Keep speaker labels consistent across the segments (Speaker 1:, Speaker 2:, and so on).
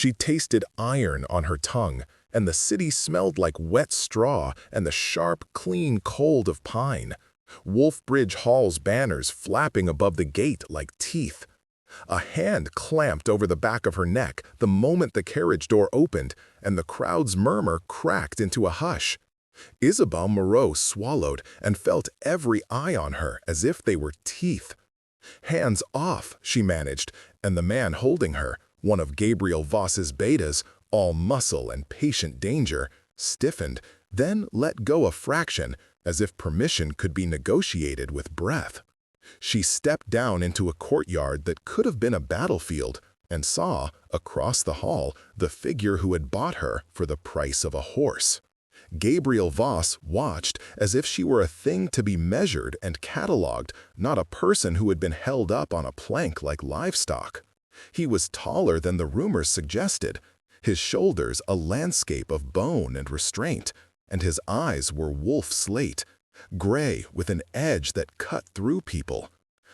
Speaker 1: She tasted iron on her tongue, and the city smelled like wet straw and the sharp, clean cold of pine. Wolfbridge Hall's banners flapping above the gate like teeth. A hand clamped over the back of her neck the moment the carriage door opened, and the crowd's murmur cracked into a hush. Isabel Moreau swallowed and felt every eye on her as if they were teeth. "Hands off," she managed, and the man holding her, one of Gabriel Voss's betas, all muscle and patient danger, stiffened, then let go a fraction, as if permission could be negotiated with breath. She stepped down into a courtyard that could have been a battlefield and saw, across the hall, the figure who had bought her for the price of a horse. Gabriel Voss watched as if she were a thing to be measured and catalogued, not a person who had been held up on a plank like livestock. He was taller than the rumors suggested, his shoulders a landscape of bone and restraint, and his eyes were wolf slate, gray with an edge that cut through people.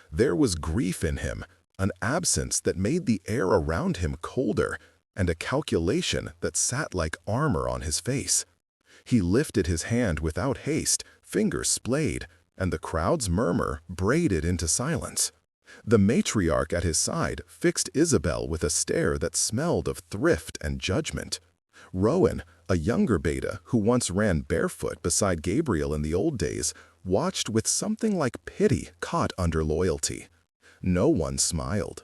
Speaker 1: There was grief in him, an absence that made the air around him colder, and a calculation that sat like armor on his face. He lifted his hand without haste, fingers splayed, and the crowd's murmur braided into silence. The matriarch at his side fixed Isabel with a stare that smelled of thrift and judgment. Rowan, a younger beta who once ran barefoot beside Gabriel in the old days, watched with something like pity caught under loyalty. No one smiled.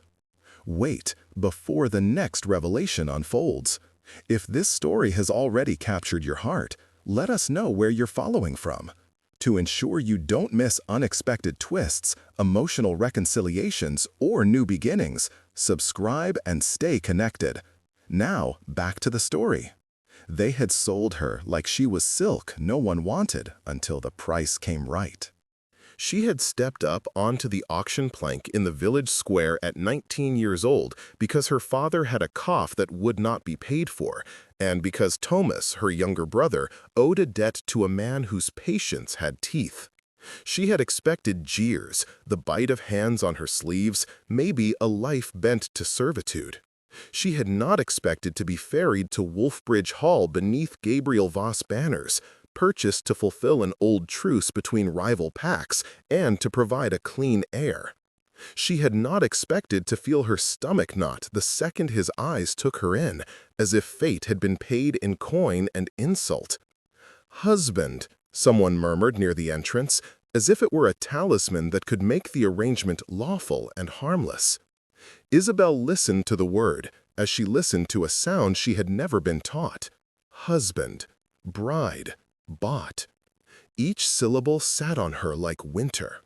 Speaker 1: Wait before the next revelation unfolds. If this story has already captured your heart, let us know where you're following from. To ensure you don't miss unexpected twists, emotional reconciliations, or new beginnings, subscribe and stay connected. Now, back to the story. They had sold her like she was silk no one wanted until the price came right. She had stepped up onto the auction plank in the village square at 19 years old because her father had a cough that would not be paid for, and because Thomas, her younger brother, owed a debt to a man whose patience had teeth. She had expected jeers, the bite of hands on her sleeves, maybe a life bent to servitude. She had not expected to be ferried to Wolfbridge Hall beneath Gabriel Voss banners, purchased to fulfill an old truce between rival packs and to provide a clean air. She had not expected to feel her stomach knot the second his eyes took her in, as if fate had been paid in coin and insult. "Husband," someone murmured near the entrance, as if it were a talisman that could make the arrangement lawful and harmless. Isabel listened to the word, as she listened to a sound she had never been taught. Husband, bride, bought. Each syllable sat on her like winter.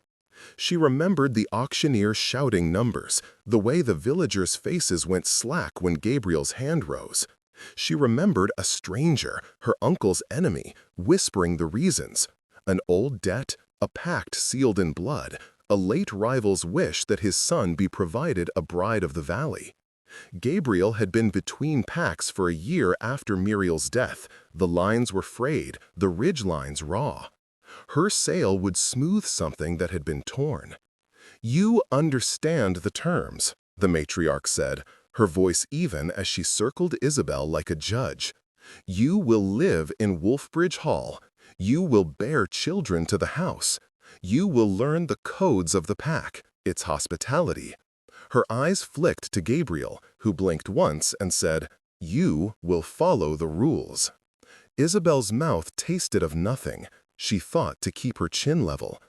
Speaker 1: She remembered the auctioneer shouting numbers, the way the villagers' faces went slack when Gabriel's hand rose. She remembered a stranger, her uncle's enemy, whispering the reasons. An old debt, a pact sealed in blood, a late rival's wish that his son be provided a bride of the valley. Gabriel had been between packs for a year after Muriel's death. The lines were frayed, the ridge lines raw. Her sale would smooth something that had been torn. "You understand the terms," the matriarch said, her voice even as she circled Isabel like a judge. "You will live in Wolfbridge Hall. You will bear children to the house. You will learn the codes of the pack, its hospitality." Her eyes flicked to Gabriel, who blinked once and said, "You will follow the rules." Isabel's mouth tasted of nothing. She fought to keep her chin level.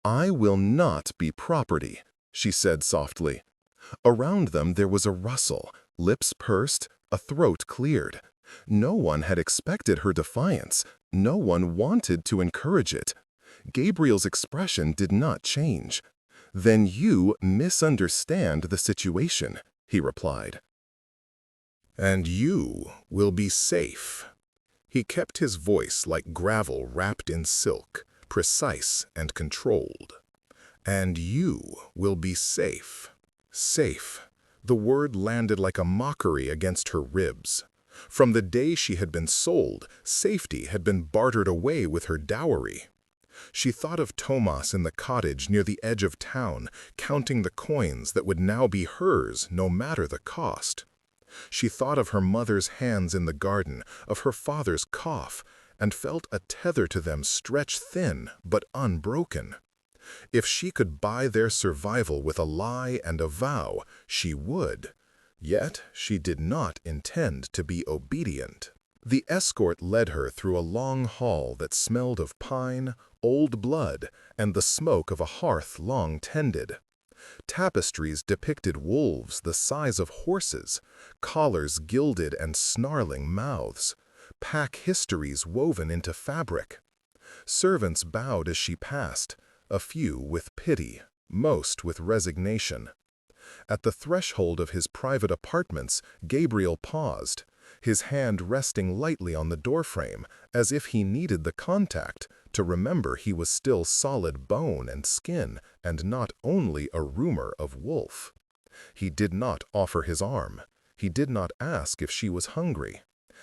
Speaker 1: "I will not be property," she said softly. Around them there was a rustle, lips pursed, a throat cleared. No one had expected her defiance. No one wanted to encourage it. Gabriel's expression did not change. "Then you misunderstand the situation," he replied. "And you will be safe." He kept his voice like gravel wrapped in silk, precise and controlled. "And you will be safe." Safe. The word landed like a mockery against her ribs. From the day she had been sold, safety had been bartered away with her dowry. She thought of Thomas in the cottage near the edge of town, counting the coins that would now be hers no matter the cost. She thought of her mother's hands in the garden, of her father's cough, and felt a tether to them stretched thin but unbroken. If she could buy their survival with a lie and a vow, she would. Yet she did not intend to be obedient. The escort led her through a long hall that smelled of pine, old blood, and the smoke of a hearth long tended. Tapestries depicted wolves the size of horses, collars gilded and snarling mouths, pack histories woven into fabric. Servants bowed as she passed, a few with pity, most with resignation. At the threshold of his private apartments, Gabriel paused, his hand resting lightly on the doorframe, as if he needed the contact to remember he was still solid bone and skin and not only a rumor of wolf. He did not offer his arm. He did not ask if she was hungry.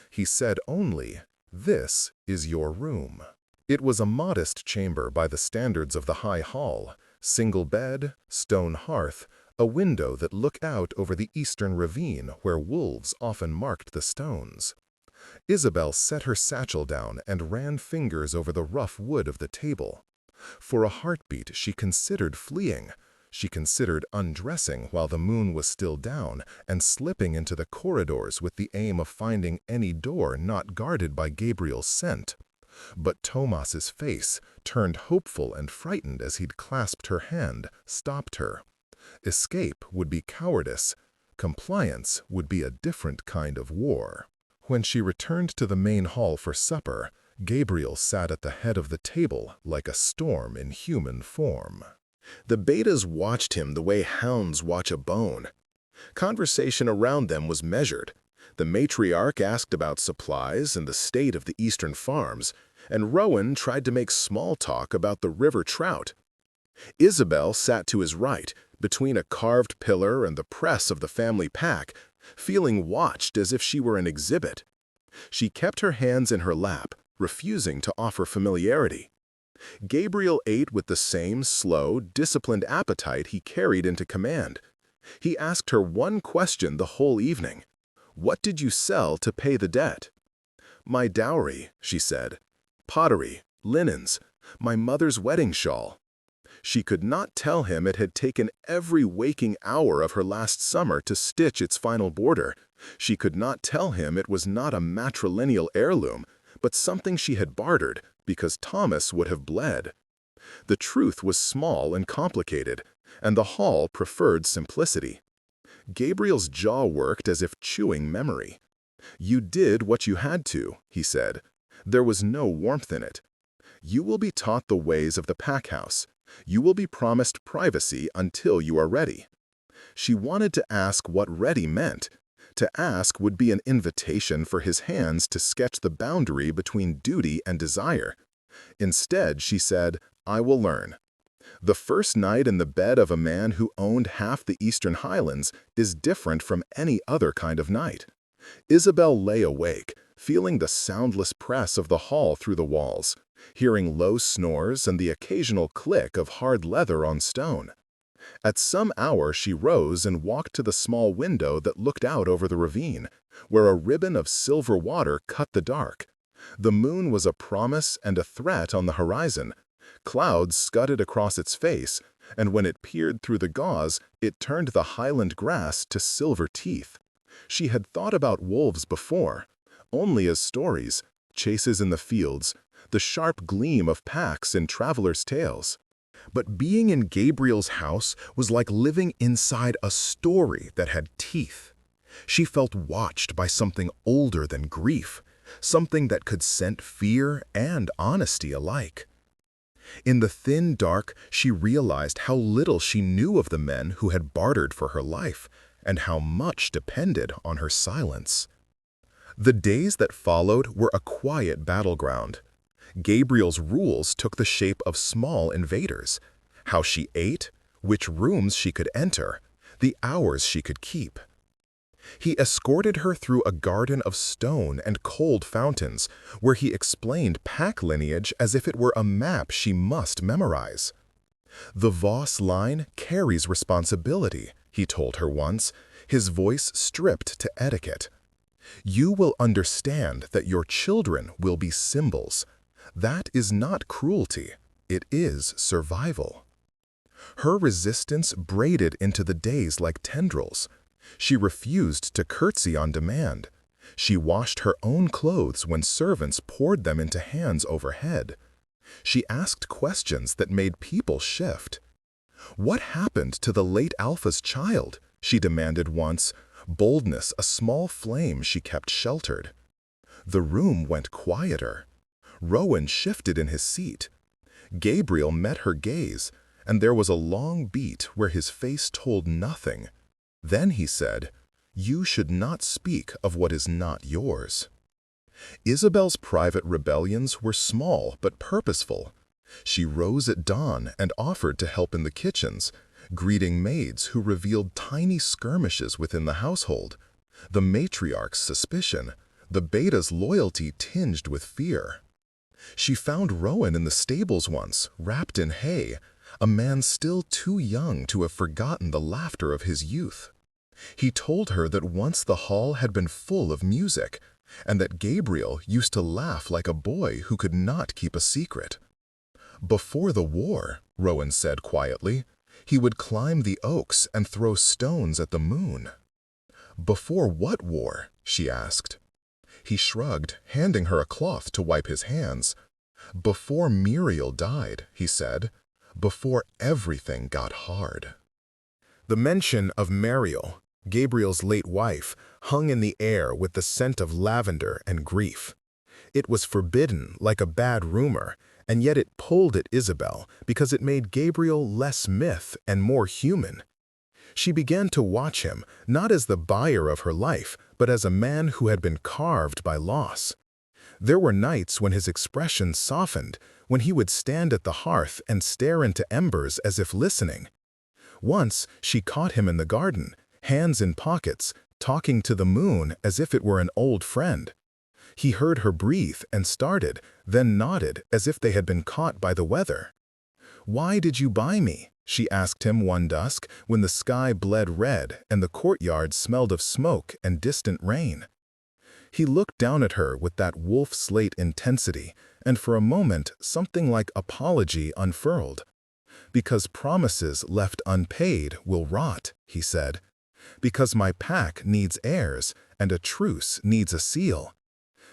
Speaker 1: He said only, "This is your room." It was a modest chamber by the standards of the high hall, single bed, stone hearth, a window that looked out over the eastern ravine where wolves often marked the stones. Isabel set her satchel down and ran fingers over the rough wood of the table. For a heartbeat she considered fleeing. She considered undressing while the moon was still down and slipping into the corridors with the aim of finding any door not guarded by Gabriel's scent. But Tomas's face, turned hopeful and frightened as he'd clasped her hand, stopped her. Escape would be cowardice. Compliance would be a different kind of war. When she returned to the main hall for supper, Gabriel sat at the head of the table like a storm in human form. The betas watched him the way hounds watch a bone. Conversation around them was measured. The matriarch asked about supplies and the state of the eastern farms, and Rowan tried to make small talk about the river trout. Isabel sat to his right, between a carved pillar and the press of the family pack, feeling watched as if she were an exhibit. She kept her hands in her lap, refusing to offer familiarity. Gabriel ate with the same slow, disciplined appetite he carried into command. He asked her one question the whole evening. "What did you sell to pay the debt?" "My dowry," she said. "Pottery, linens, my mother's wedding shawl." She could not tell him it had taken every waking hour of her last summer to stitch its final border. She could not tell him it was not a matrilineal heirloom, but something she had bartered because Thomas would have bled. The truth was small and complicated, and the hall preferred simplicity. Gabriel's jaw worked as if chewing memory. "You did what you had to," he said. There was no warmth in it. "You will be taught the ways of the pack house. You will be promised privacy until you are ready." She wanted to ask what ready meant. To ask would be an invitation for his hands to sketch the boundary between duty and desire. Instead, she said, "I will learn." The first night in the bed of a man who owned half the Eastern Highlands is different from any other kind of night. Isabel lay awake, feeling the soundless press of the hall through the walls, hearing low snores and the occasional click of hard leather on stone. At some hour she rose and walked to the small window that looked out over the ravine, where a ribbon of silver water cut the dark. The moon was a promise and a threat on the horizon. Clouds scudded across its face, and when it peered through the gauze, it turned the highland grass to silver teeth. She had thought about wolves before, only as stories, chases in the fields, the sharp gleam of packs in travelers' tales. But being in Gabriel's house was like living inside a story that had teeth. She felt watched by something older than grief, something that could scent fear and honesty alike. In the thin dark, she realized how little she knew of the men who had bartered for her life, and how much depended on her silence. The days that followed were a quiet battleground. Gabriel's rules took the shape of small invaders: how she ate, which rooms she could enter, the hours she could keep. He escorted her through a garden of stone and cold fountains, where he explained pack lineage as if it were a map she must memorize. "The Voss line carries responsibility," he told her once. his voice stripped to etiquette. "You will understand that your children will be symbols. That is not cruelty, it is survival." Her resistance braided into the days like tendrils. She refused to curtsy on demand. She washed her own clothes when servants poured them into hands overhead. She asked questions that made people shift. "What happened to the late Alpha's child?" she demanded once, boldness a small flame she kept sheltered. The room went quieter. Rowan shifted in his seat. Gabriel met her gaze, and there was a long beat where his face told nothing. Then he said, "You should not speak of what is not yours." Isabel's private rebellions were small but purposeful. She rose at dawn and offered to help in the kitchens, greeting maids who revealed tiny skirmishes within the household, the matriarch's suspicion, the beta's loyalty tinged with fear. She found Rowan in the stables once, wrapped in hay, a man still too young to have forgotten the laughter of his youth. He told her that once the hall had been full of music, and that Gabriel used to laugh like a boy who could not keep a secret. "Before the war," Rowan said quietly, "he would climb the oaks and throw stones at the moon." "Before what war?" she asked. He shrugged, handing her a cloth to wipe his hands. "Before Muriel died," he said, "before everything got hard." The mention of Muriel, Gabriel's late wife, hung in the air with the scent of lavender and grief. It was forbidden like a bad rumor, and yet it pulled at Isabel because it made Gabriel less myth and more human. She began to watch him, not as the buyer of her life, but as a man who had been carved by loss. There were nights when his expression softened, when he would stand at the hearth and stare into embers as if listening. Once she caught him in the garden, hands in pockets, talking to the moon as if it were an old friend. He heard her breathe and started, then nodded as if they had been caught by the weather. "Why did you buy me?" she asked him one dusk when the sky bled red and the courtyard smelled of smoke and distant rain. He looked down at her with that wolf-slate intensity, and for a moment something like apology unfurled. "Because promises left unpaid will rot," he said. "Because my pack needs heirs, and a truce needs a seal.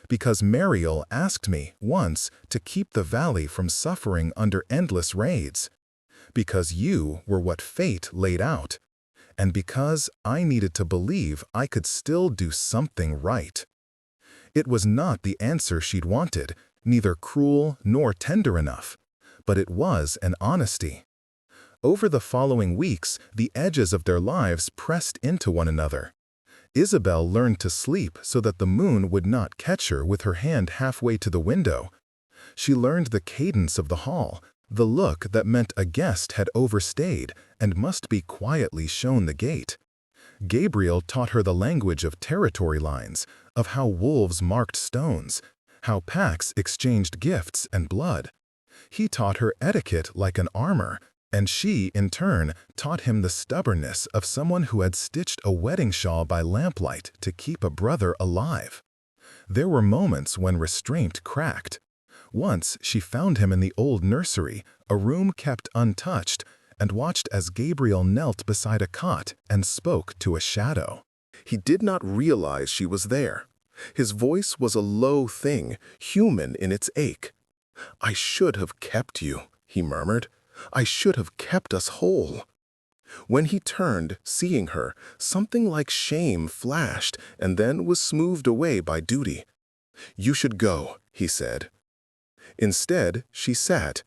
Speaker 1: Because Muriel asked me, once, to keep the valley from suffering under endless raids. Because you were what fate laid out. And because I needed to believe I could still do something right." It was not the answer she'd wanted, neither cruel nor tender enough, but it was an honesty. Over the following weeks, the edges of their lives pressed into one another. Isabel learned to sleep so that the moon would not catch her with her hand halfway to the window. She learned the cadence of the hall, the look that meant a guest had overstayed and must be quietly shown the gate. Gabriel taught her the language of territory lines, of how wolves marked stones, how packs exchanged gifts and blood. He taught her etiquette like an armor, and she, in turn, taught him the stubbornness of someone who had stitched a wedding shawl by lamplight to keep a brother alive. There were moments when restraint cracked. Once she found him in the old nursery, a room kept untouched, and watched as Gabriel knelt beside a cot and spoke to a shadow. He did not realize she was there. His voice was a low thing, human in its ache. "I should have kept you," he murmured. "I should have kept us whole." When he turned, seeing her, something like shame flashed and then was smoothed away by duty. "You should go," he said. Instead, she sat.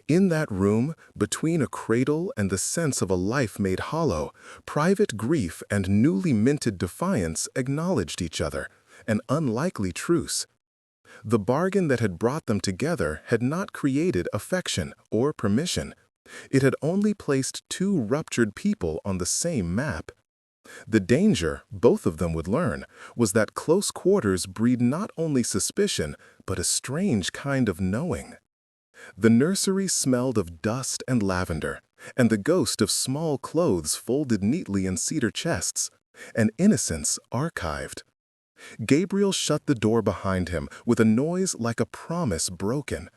Speaker 1: In that room, between a cradle and the sense of a life made hollow, private grief and newly minted defiance acknowledged each other, an unlikely truce. The bargain that had brought them together had not created affection or permission. It had only placed two ruptured people on the same map. The danger, both of them would learn, was that close quarters breed not only suspicion, but a strange kind of knowing. The nursery smelled of dust and lavender, and the ghost of small clothes folded neatly in cedar chests. An innocence archived. Gabriel shut the door behind him with a noise like a promise broken,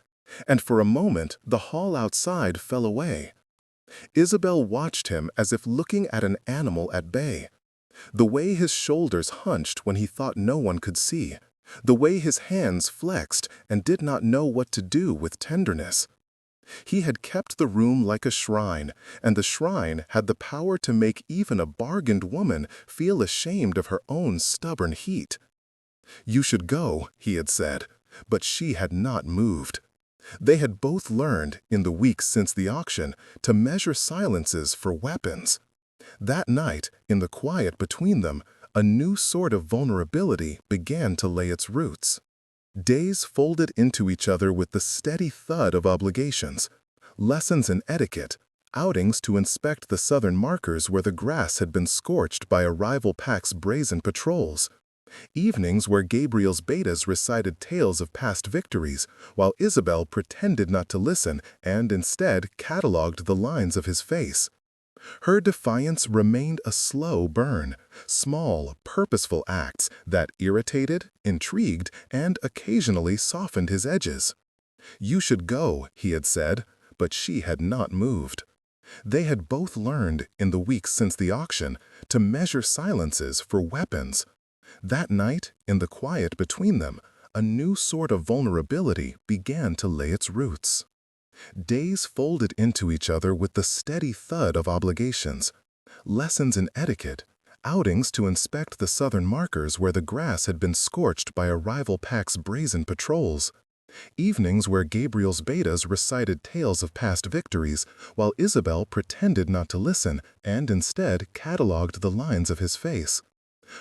Speaker 1: and for a moment the hall outside fell away. Isabel watched him as if looking at an animal at bay. The way his shoulders hunched when he thought no one could see, the way his hands flexed and did not know what to do with tenderness. He had kept the room like a shrine, and the shrine had the power to make even a bargained woman feel ashamed of her own stubborn heat. "You should go," he had said, but she had not moved. They had both learned, in the weeks since the auction, to measure silences for weapons. That night, in the quiet between them, a new sort of vulnerability began to lay its roots. Days folded into each other with the steady thud of obligations, lessons in etiquette, outings to inspect the southern markers where the grass had been scorched by a rival pack's brazen patrols, evenings where Gabriel's betas recited tales of past victories, while Isabel pretended not to listen and instead catalogued the lines of his face. Her defiance remained a slow burn, small, purposeful acts that irritated, intrigued, and occasionally softened his edges. "You should go," he had said, but she had not moved. They had both learned, in the weeks since the auction, to measure silences for weapons. That night, in the quiet between them, a new sort of vulnerability began to lay its roots. Days folded into each other with the steady thud of obligations, lessons in etiquette, outings to inspect the southern markers where the grass had been scorched by a rival pack's brazen patrols, evenings where Gabriel's betas recited tales of past victories, while Isabel pretended not to listen and instead catalogued the lines of his face.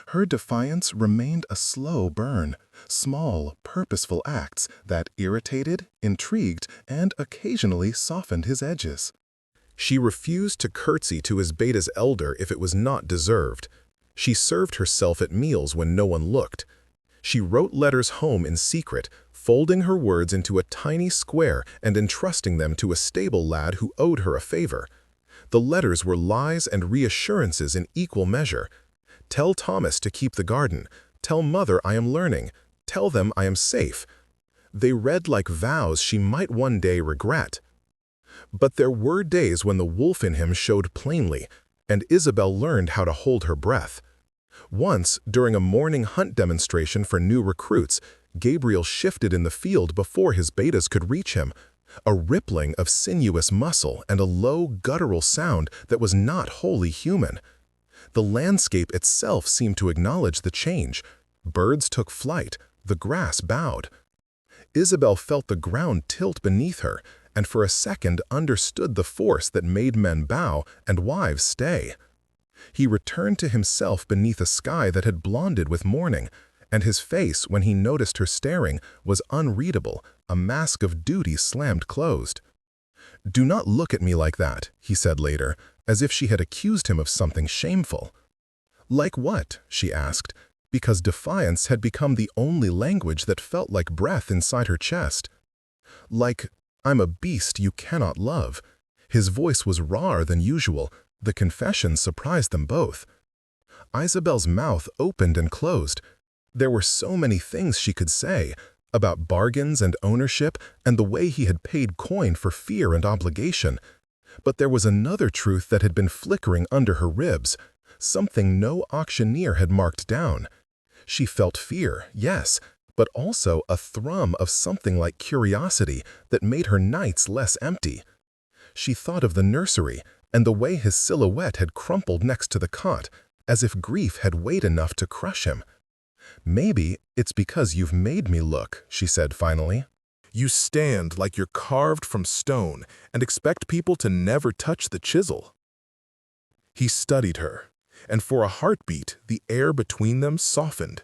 Speaker 1: Her defiance remained a slow burn, small, purposeful acts that irritated, intrigued, and occasionally softened his edges. She refused to curtsy to his beta's elder if it was not deserved. She served herself at meals when no one looked. She wrote letters home in secret, folding her words into a tiny square and entrusting them to a stable lad who owed her a favor. The letters were lies and reassurances in equal measure. "Tell Thomas to keep the garden. Tell Mother I am learning. Tell them I am safe." They read like vows she might one day regret. But there were days when the wolf in him showed plainly, and Isabel learned how to hold her breath. Once, during a morning hunt demonstration for new recruits, Gabriel shifted in the field before his betas could reach him. A rippling of sinuous muscle and a low, guttural sound that was not wholly human. The landscape itself seemed to acknowledge the change. Birds took flight, the grass bowed. Isabel felt the ground tilt beneath her, and for a second understood the force that made men bow and wives stay. He returned to himself beneath a sky that had blonded with morning, and his face, when he noticed her staring, was unreadable, a mask of duty slammed closed. "Do not look at me like that," he said later, as if she had accused him of something shameful. "Like what?" she asked, because defiance had become the only language that felt like breath inside her chest. "Like, I'm a beast you cannot love." His voice was rawer than usual. The confession surprised them both. Isabel's mouth opened and closed. There were so many things she could say, about bargains and ownership and the way he had paid coin for fear and obligation. But there was another truth that had been flickering under her ribs, something no auctioneer had marked down. She felt fear, yes, but also a thrum of something like curiosity that made her nights less empty. She thought of the nursery and the way his silhouette had crumpled next to the cot, as if grief had weighed enough to crush him. "Maybe it's because you've made me look," she said finally. "You stand like you're carved from stone and expect people to never touch the chisel." He studied her, and for a heartbeat the air between them softened.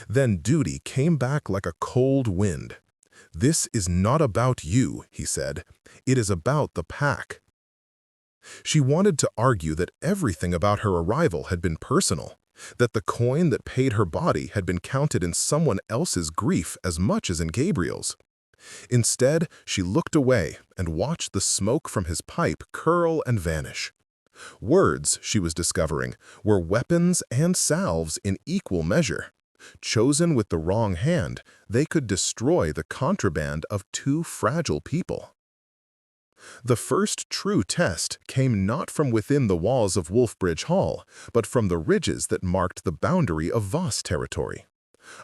Speaker 1: Then duty came back like a cold wind. "This is not about you," he said. "It is about the pack." She wanted to argue that everything about her arrival had been personal, that the coin that paid her body had been counted in someone else's grief as much as in Gabriel's. Instead, she looked away and watched the smoke from his pipe curl and vanish. Words, she was discovering, were weapons and salves in equal measure. Chosen with the wrong hand, they could destroy the contraband of two fragile people. The first true test came not from within the walls of Wolfbridge Hall, but from the ridges that marked the boundary of Voss territory.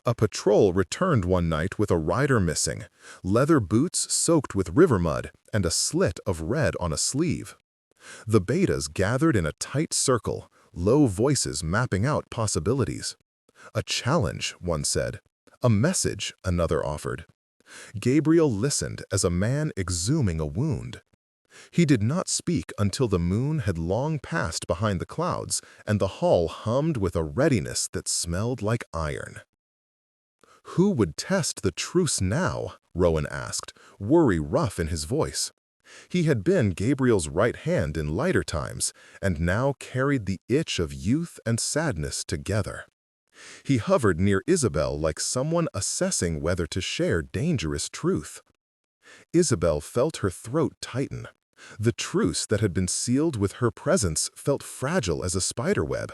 Speaker 1: A patrol returned one night with a rider missing, leather boots soaked with river mud, and a slit of red on a sleeve. The betas gathered in a tight circle, low voices mapping out possibilities. A challenge, one said. A message, another offered. Gabriel listened as a man exhuming a wound. He did not speak until the moon had long passed behind the clouds and the hall hummed with a readiness that smelled like iron. "Who would test the truce now?" Rowan asked, worry rough in his voice. He had been Gabriel's right hand in lighter times, and now carried the itch of youth and sadness together. He hovered near Isabel like someone assessing whether to share dangerous truth. Isabel felt her throat tighten. The truce that had been sealed with her presence felt fragile as a spiderweb.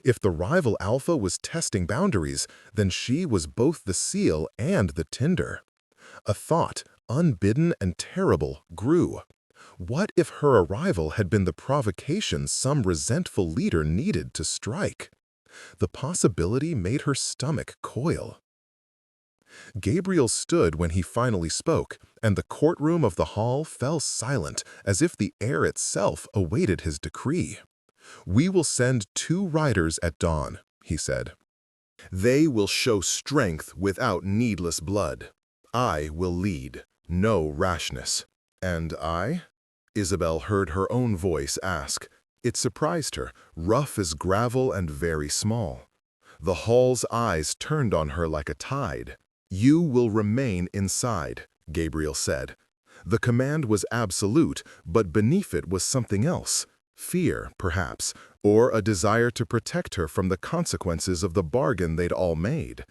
Speaker 1: If the rival Alpha was testing boundaries, then she was both the seal and the tinder. A thought, unbidden and terrible, grew. What if her arrival had been the provocation some resentful leader needed to strike? The possibility made her stomach coil. Gabriel stood when he finally spoke, and the courtroom of the hall fell silent, as if the air itself awaited his decree. "We will send 2 riders at dawn," he said. "They will show strength without needless blood. I will lead, no rashness." "And I?" Isabel heard her own voice ask. It surprised her, rough as gravel and very small. The hall's eyes turned on her like a tide. "You will remain inside," Gabriel said. The command was absolute, but beneath it was something else. Fear, perhaps, or a desire to protect her from the consequences of the bargain they'd all made.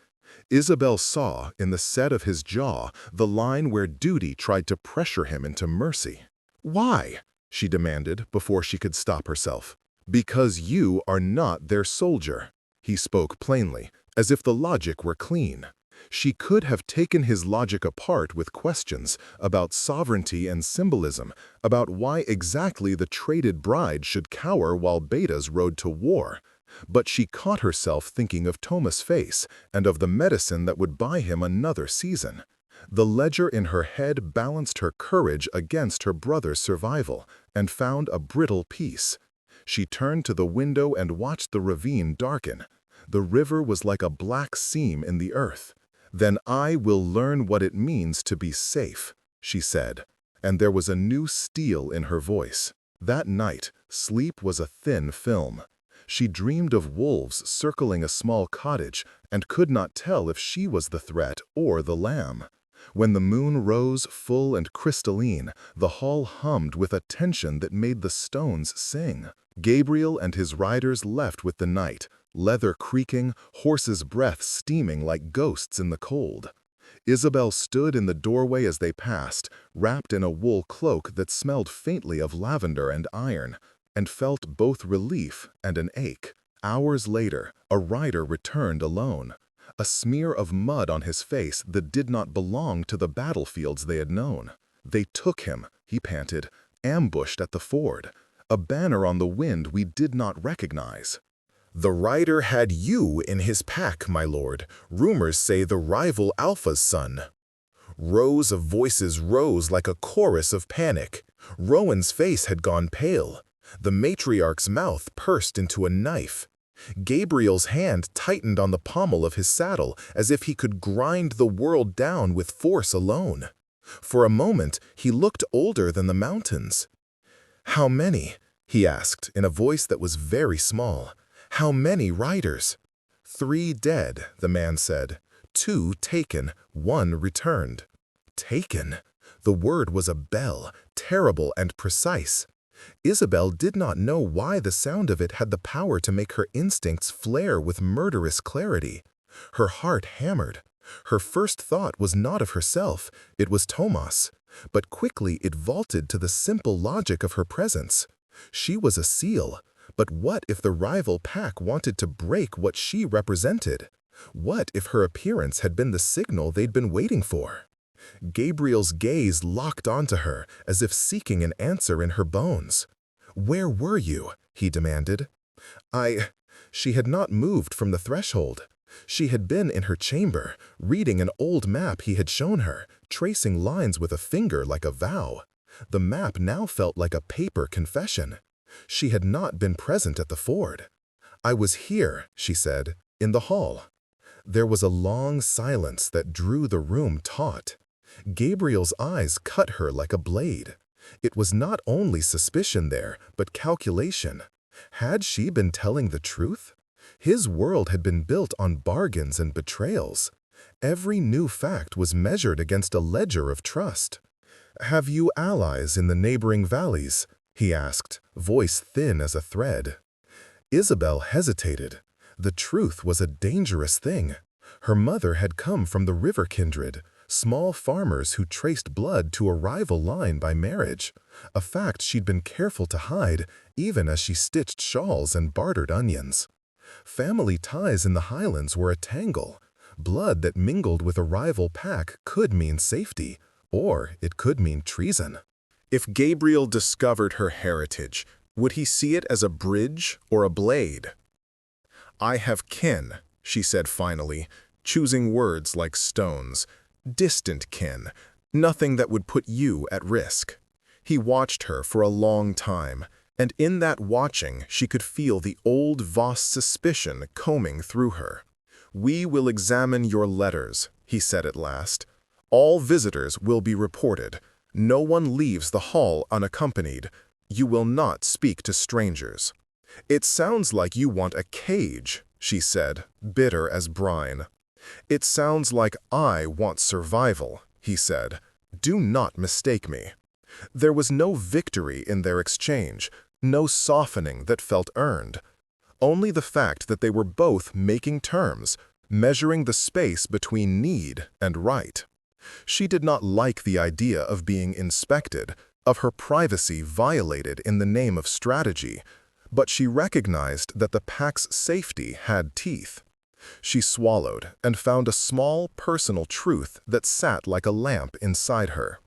Speaker 1: Isabel saw, in the set of his jaw, the line where duty tried to pressure him into mercy. "Why?" she demanded before she could stop herself. "Because you are not their soldier." He spoke plainly, as if the logic were clean. She could have taken his logic apart with questions about sovereignty and symbolism, about why exactly the traded bride should cower while betas rode to war. But she caught herself thinking of Thomas' face and of the medicine that would buy him another season. The ledger in her head balanced her courage against her brother's survival and found a brittle peace. She turned to the window and watched the ravine darken. The river was like a black seam in the earth. "Then I will learn what it means to be safe," she said, and there was a new steel in her voice. That night, sleep was a thin film. She dreamed of wolves circling a small cottage and could not tell if she was the threat or the lamb. When the moon rose full and crystalline, the hall hummed with a tension that made the stones sing. Gabriel and his riders left with the night, leather creaking, horses' breath steaming like ghosts in the cold. Isabel stood in the doorway as they passed, wrapped in a wool cloak that smelled faintly of lavender and iron, and felt both relief and an ache. Hours later, a rider returned alone, a smear of mud on his face that did not belong to the battlefields they had known. "They took him," he panted, "ambushed at the ford. A banner on the wind we did not recognize." "The rider had you in his pack, my lord. Rumors say the rival Alpha's son." Rows of voices rose like a chorus of panic. Rowan's face had gone pale. The matriarch's mouth pursed into a knife. Gabriel's hand tightened on the pommel of his saddle as if he could grind the world down with force alone. For a moment, he looked older than the mountains. "How many?" he asked in a voice that was very small. "How many riders?" "3 dead," the man said. 2 taken, 1 returned." Taken? The word was a bell, terrible and precise. Isabel did not know why the sound of it had the power to make her instincts flare with murderous clarity. Her heart hammered. Her first thought was not of herself, it was Tomas. But quickly it vaulted to the simple logic of her presence. She was a seal, but what if the rival pack wanted to break what she represented? What if her appearance had been the signal they'd been waiting for? Gabriel's gaze locked onto her as if seeking an answer in her bones. "Where were you?" he demanded. She had not moved from the threshold. She had been in her chamber, reading an old map he had shown her, tracing lines with a finger like a vow. The map now felt like a paper confession. She had not been present at the ford. "I was here," she said, "in the hall." There was a long silence that drew the room taut. Gabriel's eyes cut her like a blade. It was not only suspicion there, but calculation. Had she been telling the truth? His world had been built on bargains and betrayals. Every new fact was measured against a ledger of trust. "Have you allies in the neighboring valleys?" he asked, voice thin as a thread. Isabel hesitated. The truth was a dangerous thing. Her mother had come from the river kindred, small farmers who traced blood to a rival line by marriage, a fact she'd been careful to hide even as she stitched shawls and bartered onions. Family ties in the highlands were a tangle. Blood that mingled with a rival pack could mean safety, or it could mean treason. If Gabriel discovered her heritage, would he see it as a bridge or a blade? "I have kin," she said finally, choosing words like stones. "Distant kin, nothing that would put you at risk." He watched her for a long time, and in that watching she could feel the old Voss suspicion combing through her. "We will examine your letters," he said at last. "All visitors will be reported. No one leaves the hall unaccompanied. You will not speak to strangers." "It sounds like you want a cage," she said, bitter as brine. "It sounds like I want survival," he said. "Do not mistake me." There was no victory in their exchange, no softening that felt earned. Only the fact that they were both making terms, measuring the space between need and right. She did not like the idea of being inspected, of her privacy violated in the name of strategy, but she recognized that the pack's safety had teeth. She swallowed and found a small personal truth that sat like a lamp inside her.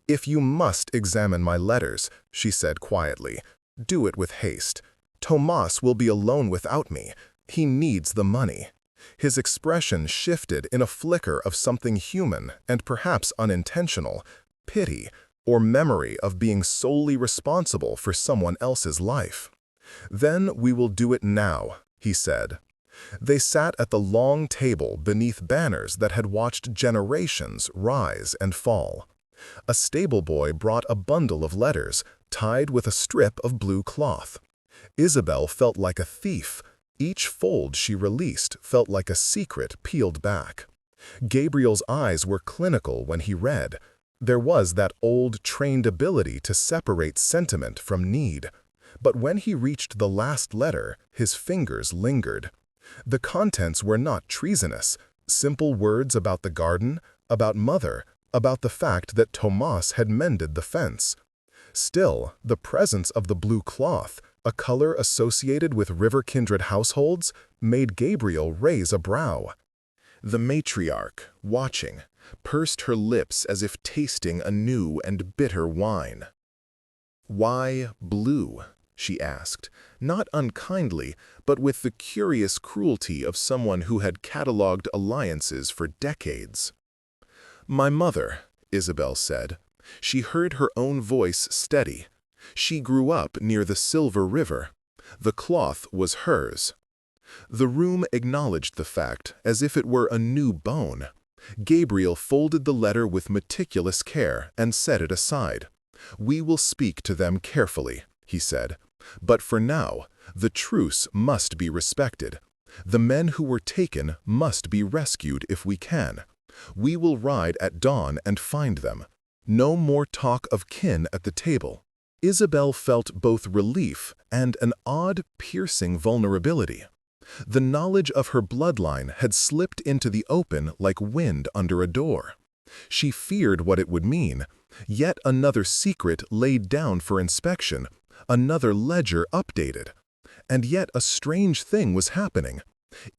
Speaker 1: "If you must examine my letters," she said quietly, "do it with haste. Tomas will be alone without me. He needs the money." His expression shifted in a flicker of something human and perhaps unintentional, pity, or memory of being solely responsible for someone else's life. "Then we will do it now," he said. They sat at the long table beneath banners that had watched generations rise and fall. A stable boy brought a bundle of letters, tied with a strip of blue cloth. Isabel felt like a thief. Each fold she released felt like a secret peeled back. Gabriel's eyes were clinical when he read. There was that old trained ability to separate sentiment from need. But when he reached the last letter, his fingers lingered. The contents were not treasonous, simple words about the garden, about mother, about the fact that Tomas had mended the fence. Still, the presence of the blue cloth, a color associated with river-kindred households, made Gabriel raise a brow. The matriarch, watching, pursed her lips as if tasting a new and bitter wine. "Why blue?" she asked, not unkindly, but with the curious cruelty of someone who had catalogued alliances for decades. "My mother," Isabel said. She heard her own voice steady. "She grew up near the Silver River. The cloth was hers." The room acknowledged the fact as if it were a new bone. Gabriel folded the letter with meticulous care and set it aside. "We will speak to them carefully," he said. "But for now, the truce must be respected. The men who were taken must be rescued if we can. We will ride at dawn and find them. No more talk of kin at the table." Isabel felt both relief and an odd, piercing vulnerability. The knowledge of her bloodline had slipped into the open like wind under a door. She feared what it would mean. Yet another secret laid down for inspection, Another ledger updated. And yet a strange thing was happening.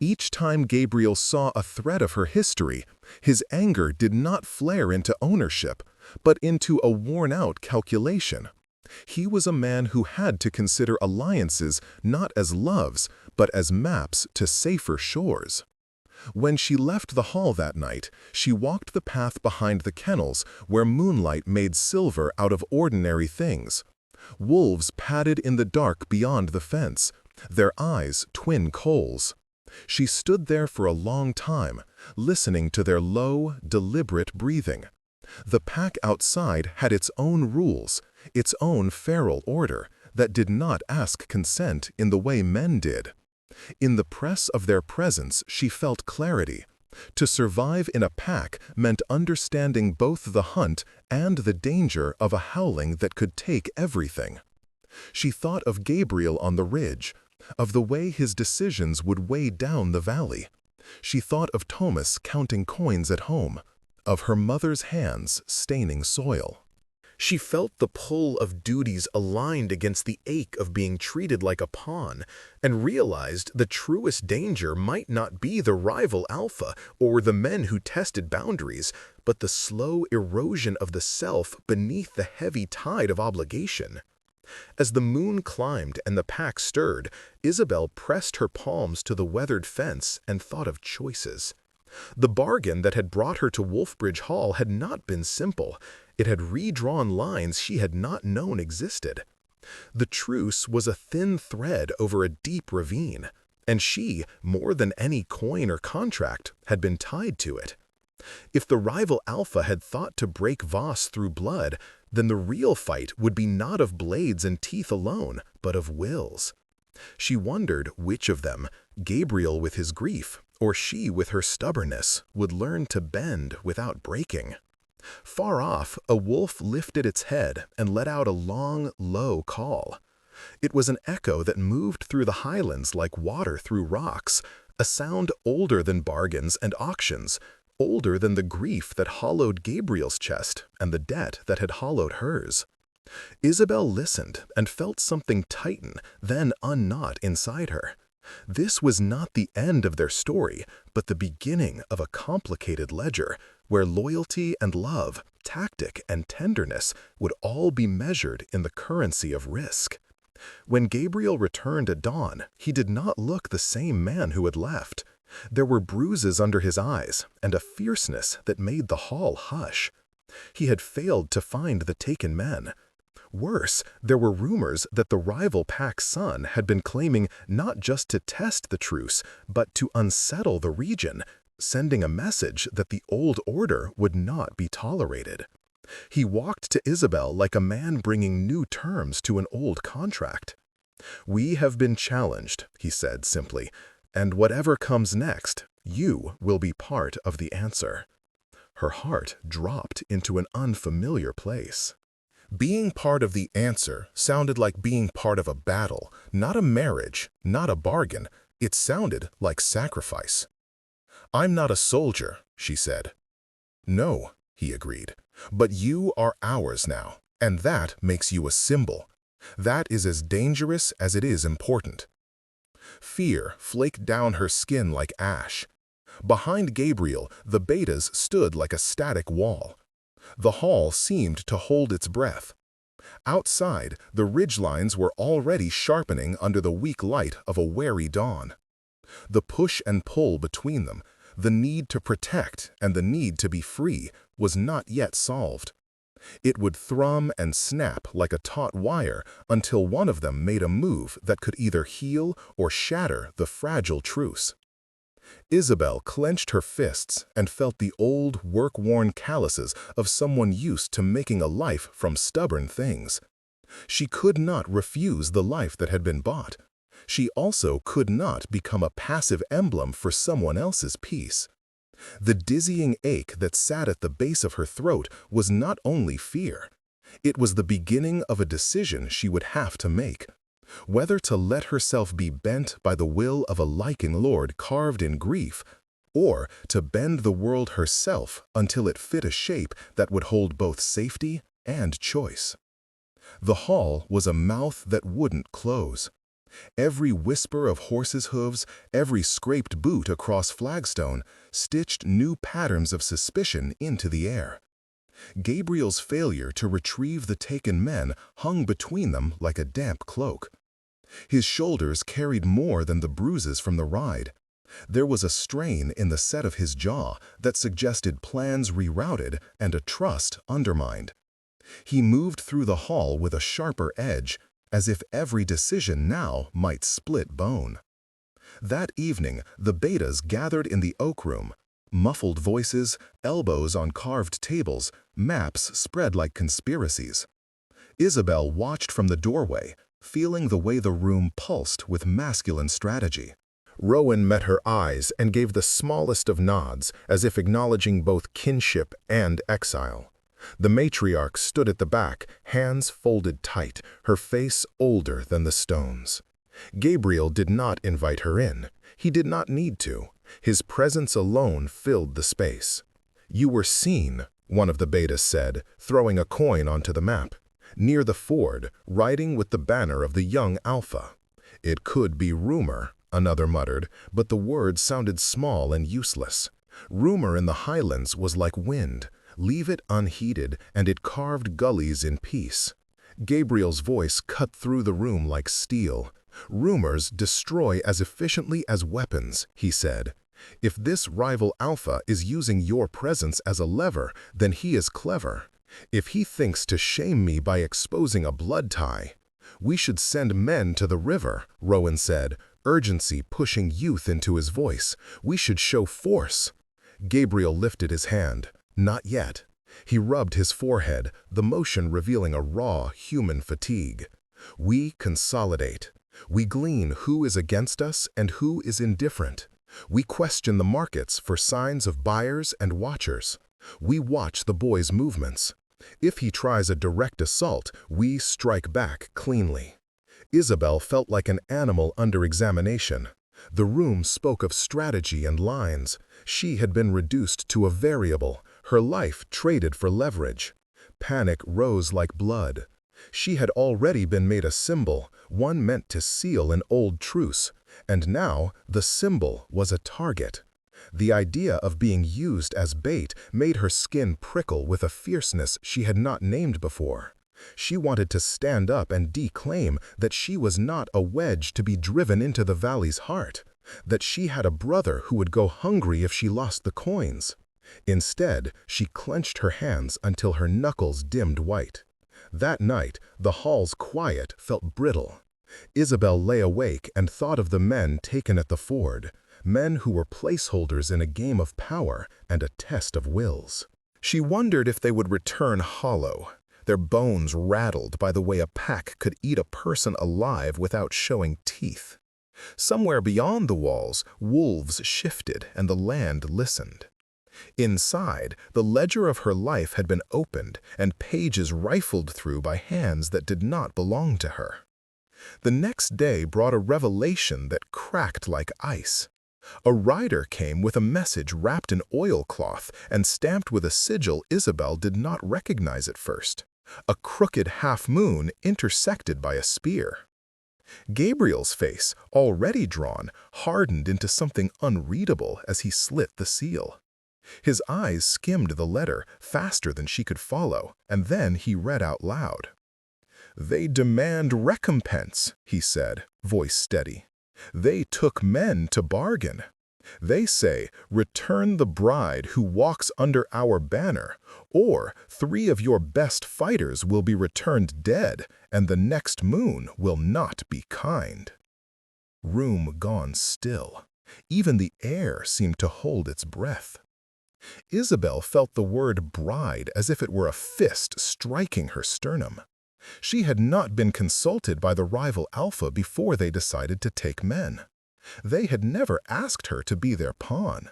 Speaker 1: Each time Gabriel saw a thread of her history, his anger did not flare into ownership, but into a worn-out calculation. He was a man who had to consider alliances not as loves, but as maps to safer shores. When she left the hall that night, she walked the path behind the kennels where moonlight made silver out of ordinary things. Wolves padded in the dark beyond the fence, their eyes twin coals. She stood there for a long time, listening to their low, deliberate breathing. The pack outside had its own rules, its own feral order, that did not ask consent in the way men did. In the press of their presence, she felt clarity. To survive in a pack meant understanding both the hunt and the danger of a howling that could take everything. She thought of Gabriel on the ridge, of the way his decisions would weigh down the valley. She thought of Thomas counting coins at home, of her mother's hands staining soil. She felt the pull of duties aligned against the ache of being treated like a pawn, and realized the truest danger might not be the rival alpha or the men who tested boundaries, but the slow erosion of the self beneath the heavy tide of obligation. As the moon climbed and the pack stirred, Isabel pressed her palms to the weathered fence and thought of choices. The bargain that had brought her to Wolfbridge Hall had not been simple. It had redrawn lines she had not known existed. The truce was a thin thread over a deep ravine, and she, more than any coin or contract, had been tied to it. If the rival alpha had thought to break Voss through blood, then the real fight would be not of blades and teeth alone, but of wills. She wondered which of them, Gabriel with his grief, or she with her stubbornness, would learn to bend without breaking. Far off, a wolf lifted its head and let out a long, low call. It was an echo that moved through the highlands like water through rocks, a sound older than bargains and auctions, older than the grief that hollowed Gabriel's chest and the debt that had hollowed hers. Isabel listened and felt something tighten, then unknot inside her. This was not the end of their story, but the beginning of a complicated ledger, where loyalty and love, tactic and tenderness would all be measured in the currency of risk. When Gabriel returned at dawn, he did not look the same man who had left. There were bruises under his eyes and a fierceness that made the hall hush. He had failed to find the taken men. Worse, there were rumors that the rival pack's son had been claiming not just to test the truce, but to unsettle the region, sending a message that the old order would not be tolerated. He walked to Isabel like a man bringing new terms to an old contract. "We have been challenged," he said simply, "and whatever comes next, you will be part of the answer." Her heart dropped into an unfamiliar place. Being part of the answer sounded like being part of a battle, not a marriage, not a bargain. It sounded like sacrifice. "I'm not a soldier," she said. "No," he agreed, "but you are ours now, and that makes you a symbol. That is as dangerous as it is important." Fear flaked down her skin like ash. Behind Gabriel, the betas stood like a static wall. The hall seemed to hold its breath. Outside, the ridgelines were already sharpening under the weak light of a wary dawn. The push and pull between them, the need to protect and the need to be free, was not yet solved. It would thrum and snap like a taut wire until one of them made a move that could either heal or shatter the fragile truce. Isabel clenched her fists and felt the old, work-worn calluses of someone used to making a life from stubborn things. She could not refuse the life that had been bought. She also could not become a passive emblem for someone else's peace. The dizzying ache that sat at the base of her throat was not only fear. It was the beginning of a decision she would have to make. Whether to let herself be bent by the will of a Lycan Lord carved in grief, or to bend the world herself until it fit a shape that would hold both safety and choice. The hall was a mouth that wouldn't close. Every whisper of horses' hooves, every scraped boot across flagstone, stitched new patterns of suspicion into the air. Gabriel's failure to retrieve the taken men hung between them like a damp cloak. His shoulders carried more than the bruises from the ride. There was a strain in the set of his jaw that suggested plans rerouted and a trust undermined. He moved through the hall with a sharper edge, as if every decision now might split bone. That evening, the betas gathered in the oak room. Muffled voices, elbows on carved tables, maps spread like conspiracies. Isabel watched from the doorway, feeling the way the room pulsed with masculine strategy. Rowan met her eyes and gave the smallest of nods, as if acknowledging both kinship and exile. The matriarch stood at the back, hands folded tight, her face older than the stones. Gabriel did not invite her in. He did not need to. His presence alone filled the space. "You were seen," one of the betas said, throwing a coin onto the map. "Near the ford, riding with the banner of the young Alpha." "It could be rumor," another muttered, but the word sounded small and useless. Rumor in the highlands was like wind. Leave it unheeded, and it carved gullies in peace. Gabriel's voice cut through the room like steel. "Rumors destroy as efficiently as weapons," he said. "If this rival Alpha is using your presence as a lever, then he is clever. If he thinks to shame me by exposing a blood tie—" "We should send men to the river," Rowan said, urgency pushing youth into his voice. "We should show force." Gabriel lifted his hand. Not yet. He rubbed his forehead, the motion revealing a raw, human fatigue. "We consolidate. We glean who is against us and who is indifferent. We question the markets for signs of buyers and watchers. We watch the boy's movements. If he tries a direct assault, we strike back cleanly." Isabel felt like an animal under examination. The room spoke of strategy and lines. She had been reduced to a variable, her life traded for leverage. Panic rose like blood. She had already been made a symbol, one meant to seal an old truce, and now the symbol was a target. The idea of being used as bait made her skin prickle with a fierceness she had not named before. She wanted to stand up and declaim that she was not a wedge to be driven into the valley's heart, that she had a brother who would go hungry if she lost the coins. Instead, she clenched her hands until her knuckles dimmed white. That night, the hall's quiet felt brittle. Isabel lay awake and thought of the men taken at the ford, men who were placeholders in a game of power and a test of wills. She wondered if they would return hollow, their bones rattled by the way a pack could eat a person alive without showing teeth. Somewhere beyond the walls, wolves shifted and the land listened. Inside, the ledger of her life had been opened and pages rifled through by hands that did not belong to her. The next day brought a revelation that cracked like ice. A rider came with a message wrapped in oilcloth and stamped with a sigil Isabel did not recognize at first. A crooked half-moon intersected by a spear. Gabriel's face, already drawn, hardened into something unreadable as he slit the seal. His eyes skimmed the letter faster than she could follow, and then he read out loud. "They demand recompense," he said, voice steady. "They took men to bargain. They say, 'Return the bride who walks under our banner, or 3 of your best fighters will be returned dead, and the next moon will not be kind.'" Room gone still. Even the air seemed to hold its breath. Isabel felt the word bride as if it were a fist striking her sternum. She had not been consulted by the rival Alpha before they decided to take men. They had never asked her to be their pawn.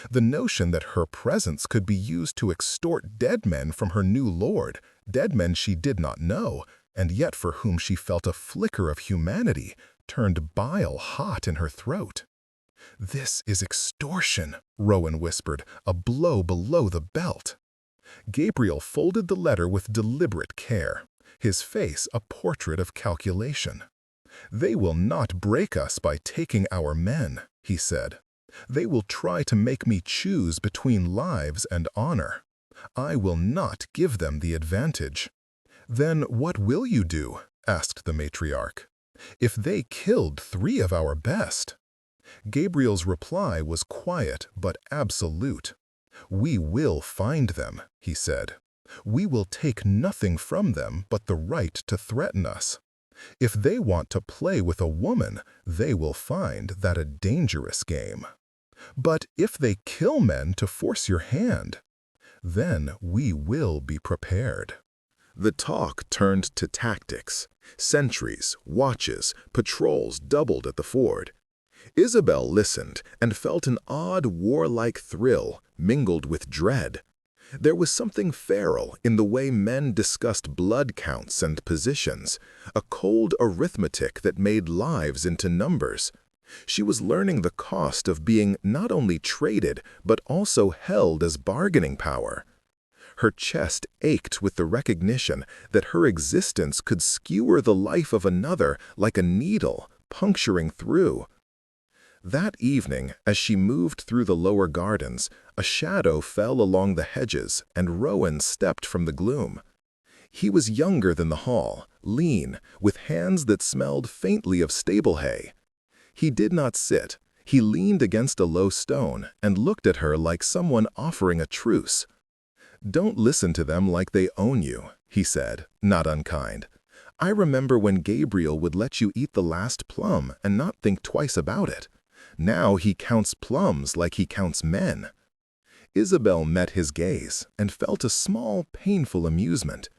Speaker 1: The notion that her presence could be used to extort dead men from her new lord, dead men she did not know, and yet for whom she felt a flicker of humanity, turned bile hot in her throat. "This is extortion," Rowan whispered, "a blow below the belt." Gabriel folded the letter with deliberate care. his face a portrait of calculation. "They will not break us by taking our men," he said. "They will try to make me choose between lives and honor. I will not give them the advantage." "Then what will you do?" asked the matriarch. "If they killed 3 of our best?" Gabriel's reply was quiet but absolute. "We will find them," he said. "We will take nothing from them but the right to threaten us. If they want to play with a woman, they will find that a dangerous game. But if they kill men to force your hand, then we will be prepared." The talk turned to tactics. Sentries, watches, patrols doubled at the ford. Isabel listened and felt an odd warlike thrill mingled with dread. There was something feral in the way men discussed blood counts and positions, a cold arithmetic that made lives into numbers. She was learning the cost of being not only traded but also held as bargaining power. Her chest ached with the recognition that her existence could skewer the life of another like a needle, puncturing through. That evening, as she moved through the lower gardens, a shadow fell along the hedges, and Rowan stepped from the gloom. He was younger than the hall, lean, with hands that smelled faintly of stable hay. He did not sit. He leaned against a low stone and looked at her like someone offering a truce. "Don't listen to them like they own you," he said, not unkind. "I remember when Gabriel would let you eat the last plum and not think twice about it. Now he counts plums like he counts men." Isabel met his gaze and felt a small, painful amusement.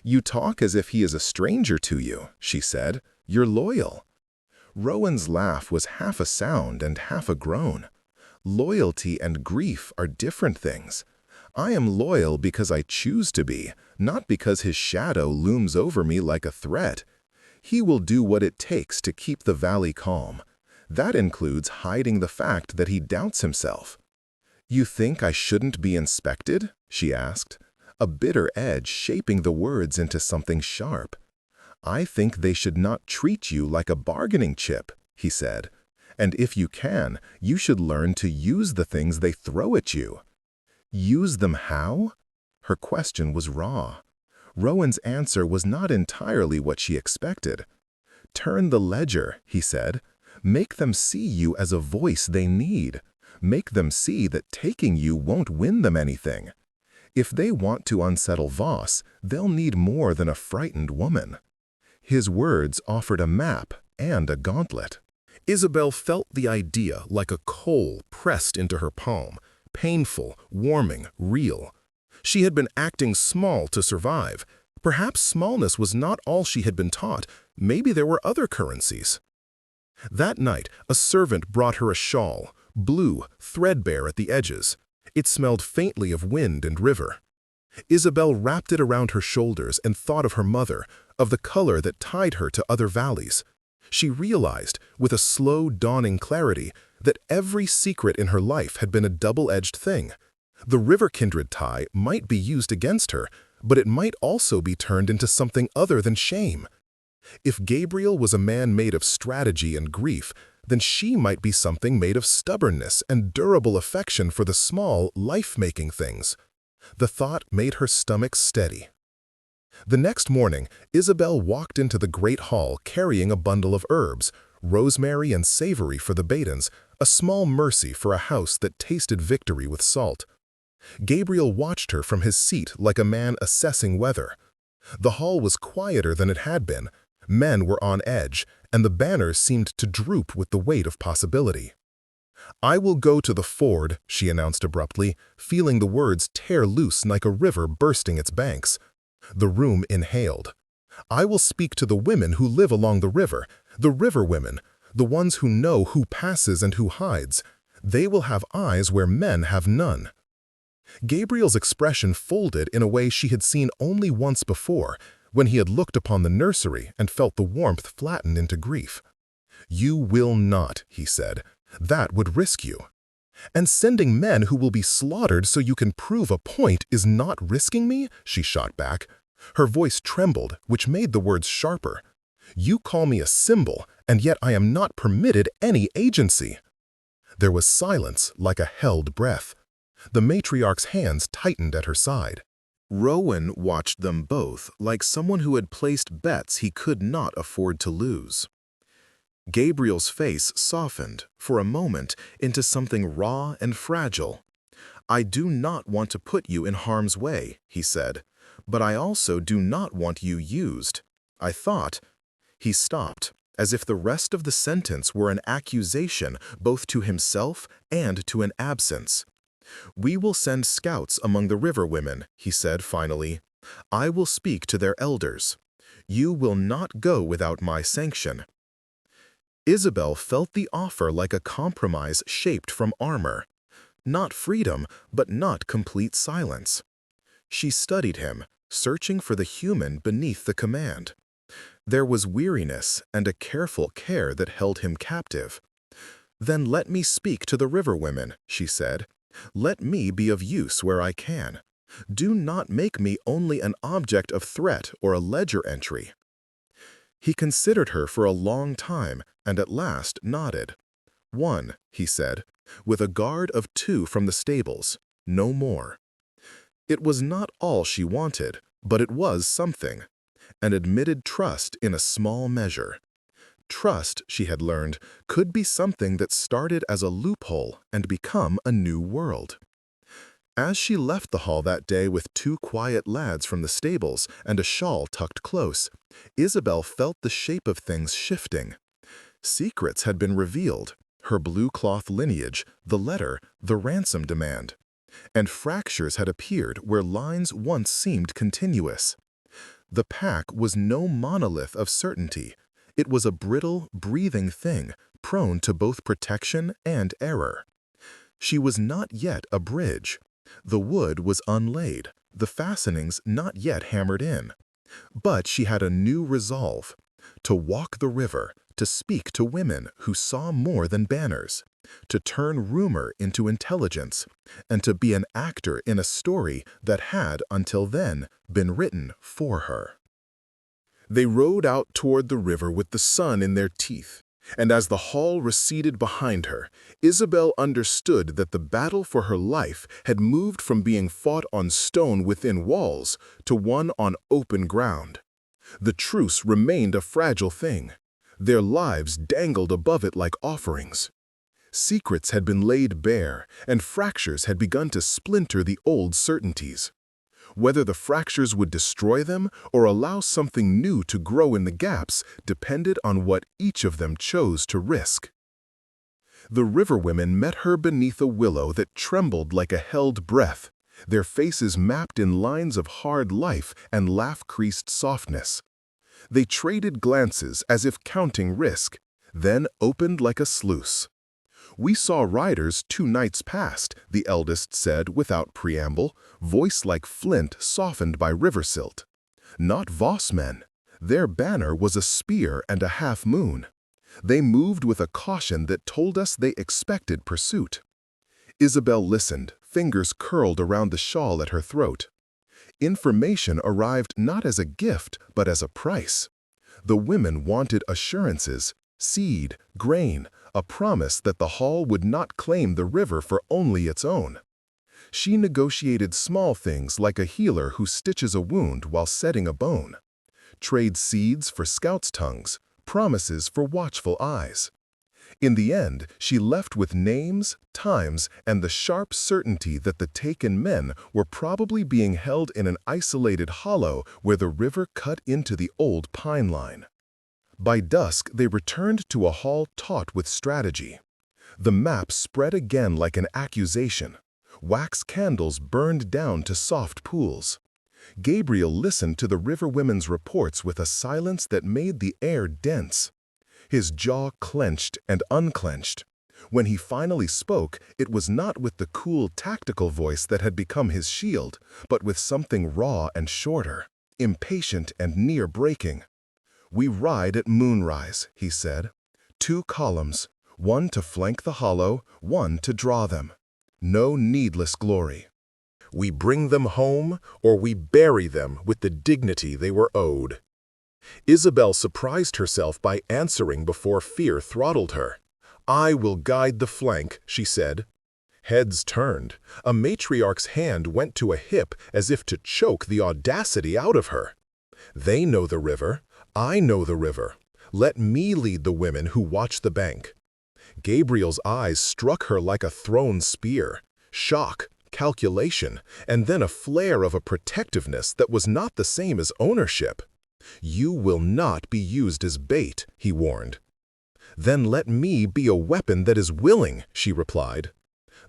Speaker 1: "You talk as if he is a stranger to you," she said. "You're loyal." Rowan's laugh was half a sound and half a groan. "Loyalty and grief are different things. I am loyal because I choose to be, not because his shadow looms over me like a threat. He will do what it takes to keep the valley calm. That includes hiding the fact that he doubts himself." "You think I shouldn't be inspected?" she asked, a bitter edge shaping the words into something sharp. "I think they should not treat you like a bargaining chip," he said. "And if you can, you should learn to use the things they throw at you." "Use them how?" Her question was raw. Rowan's answer was not entirely what she expected. "Turn the ledger," he said. "Make them see you as a voice they need. Make them see that taking you won't win them anything. If they want to unsettle Voss, they'll need more than a frightened woman." His words offered a map and a gauntlet. Isabel felt the idea like a coal pressed into her palm, painful, warming, real. She had been acting small to survive. Perhaps smallness was not all she had been taught. Maybe there were other currencies. That night, a servant brought her a shawl, blue, threadbare at the edges. It smelled faintly of wind and river. Isabel wrapped it around her shoulders and thought of her mother, of the color that tied her to other valleys. She realized, with a slow, dawning clarity, that every secret in her life had been a double-edged thing. The river-kindred tie might be used against her, but it might also be turned into something other than shame. If Gabriel was a man made of strategy and grief, then she might be something made of stubbornness and durable affection for the small, life-making things. The thought made her stomach steady. The next morning, Isabel walked into the great hall carrying a bundle of herbs, rosemary and savory for the Badens, a small mercy for a house that tasted victory with salt. Gabriel watched her from his seat like a man assessing weather. The hall was quieter than it had been. Men were on edge, and the banners seemed to droop with the weight of possibility. "I will go to the ford," she announced abruptly, feeling the words tear loose like a river bursting its banks. The room inhaled. "I will speak to the women who live along the river women, the ones who know who passes and who hides. They will have eyes where men have none." Gabriel's expression folded in a way she had seen only once before, when he had looked upon the nursery and felt the warmth flatten into grief. "You will not," he said. "That would risk you. And sending men who will be slaughtered so you can prove a point is not risking me?" she shot back. Her voice trembled, which made the words sharper. "You call me a symbol, and yet I am not permitted any agency." There was silence, like a held breath. The matriarch's hands tightened at her side. Rowan watched them both like someone who had placed bets he could not afford to lose. Gabriel's face softened, for a moment, into something raw and fragile. "I do not want to put you in harm's way," he said, "but I also do not want you used. I thought—" He stopped, as if the rest of the sentence were an accusation both to himself and to an absence. "We will send scouts among the river women," he said finally. "I will speak to their elders. You will not go without my sanction." Isabel felt the offer like a compromise shaped from armor. Not freedom, but not complete silence. She studied him, searching for the human beneath the command. There was weariness and a careful care that held him captive. "Then let me speak to the river women," she said. "Let me be of use where I can. Do not make me only an object of threat or a ledger entry." He considered her for a long time and at last nodded. "One," he said, "with a guard of 2 from the stables, no more." It was not all she wanted, but it was something. An admitted trust in a small measure. Trust, she had learned, could be something that started as a loophole and become a new world. As she left the hall that day with 2 quiet lads from the stables and a shawl tucked close, Isabel felt the shape of things shifting. Secrets had been revealed, her blue cloth lineage, the letter, the ransom demand. And fractures had appeared where lines once seemed continuous. The pack was no monolith of certainty. It was a brittle, breathing thing, prone to both protection and error. She was not yet a bridge. The wood was unlaid, the fastenings not yet hammered in. But she had a new resolve: to walk the river, to speak to women who saw more than banners, to turn rumor into intelligence, and to be an actor in a story that had, until then, been written for her. They rode out toward the river with the sun in their teeth, and as the hall receded behind her, Isabel understood that the battle for her life had moved from being fought on stone within walls to one on open ground. The truce remained a fragile thing. Their lives dangled above it like offerings. Secrets had been laid bare, and fractures had begun to splinter the old certainties. Whether the fractures would destroy them or allow something new to grow in the gaps depended on what each of them chose to risk. The river women met her beneath a willow that trembled like a held breath, their faces mapped in lines of hard life and laugh-creased softness. They traded glances as if counting risk, then opened like a sluice. "We saw riders 2 nights past," the eldest said without preamble, voice like flint softened by river silt. "Not Voss men. Their banner was a spear and a half-moon. They moved with a caution that told us they expected pursuit." Isabel listened, fingers curled around the shawl at her throat. Information arrived not as a gift, but as a price. The women wanted assurances, seed, grain, a promise that the hall would not claim the river for only its own. She negotiated small things like a healer who stitches a wound while setting a bone. Trade seeds for scouts' tongues, promises for watchful eyes. In the end, she left with names, times, and the sharp certainty that the taken men were probably being held in an isolated hollow where the river cut into the old pine line. By dusk, they returned to a hall taut with strategy. The map spread again like an accusation. Wax candles burned down to soft pools. Gabriel listened to the river women's reports with a silence that made the air dense. His jaw clenched and unclenched. When he finally spoke, it was not with the cool, tactical voice that had become his shield, but with something raw and shorter, impatient and near breaking. "We ride at moonrise," he said. 2 columns, one to flank the hollow, one to draw them. No needless glory. We bring them home, or we bury them with the dignity they were owed. Isabel surprised herself by answering before fear throttled her. I will guide the flank, she said. Heads turned. A matriarch's hand went to a hip as if to choke the audacity out of her. They know the river. I know the river. Let me lead the women who watch the bank. Gabriel's eyes struck her like a thrown spear. Shock, calculation, and then a flare of a protectiveness that was not the same as ownership. You will not be used as bait, he warned. Then let me be a weapon that is willing, she replied.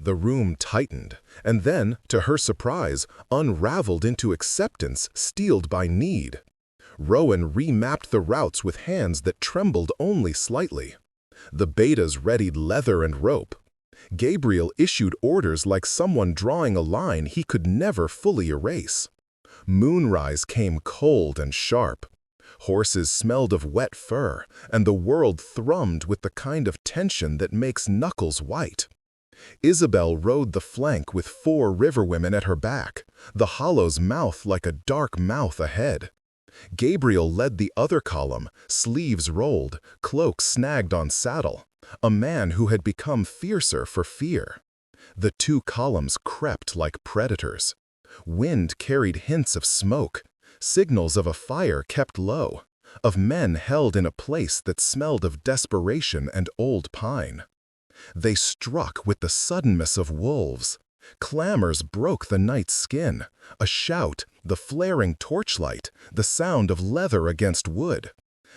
Speaker 1: The room tightened, and then, to her surprise, unraveled into acceptance steeled by need. Rowan remapped the routes with hands that trembled only slightly. The betas readied leather and rope. Gabriel issued orders like someone drawing a line he could never fully erase. Moonrise came cold and sharp. Horses smelled of wet fur, and the world thrummed with the kind of tension that makes knuckles white. Isabel rode the flank with 4 riverwomen at her back, the hollow's mouth like a dark mouth ahead. Gabriel led the other column, sleeves rolled, cloak snagged on saddle, a man who had become fiercer for fear. The 2 columns crept like predators. Wind carried hints of smoke, signals of a fire kept low, of men held in a place that smelled of desperation and old pine. They struck with the suddenness of wolves. Clamors broke the night's skin, a shout, the flaring torchlight, the sound of leather against wood.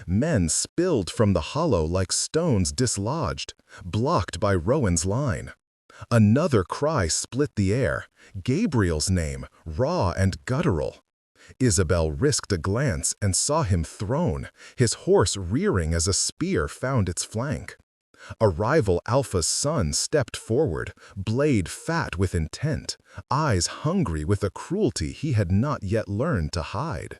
Speaker 1: Men spilled from the hollow like stones dislodged, blocked by Rowan's line. Another cry split the air, Gabriel's name, raw and guttural. Isabel risked a glance and saw him thrown, his horse rearing as a spear found its flank. A rival alpha's son stepped forward, blade fat with intent, eyes hungry with a cruelty he had not yet learned to hide.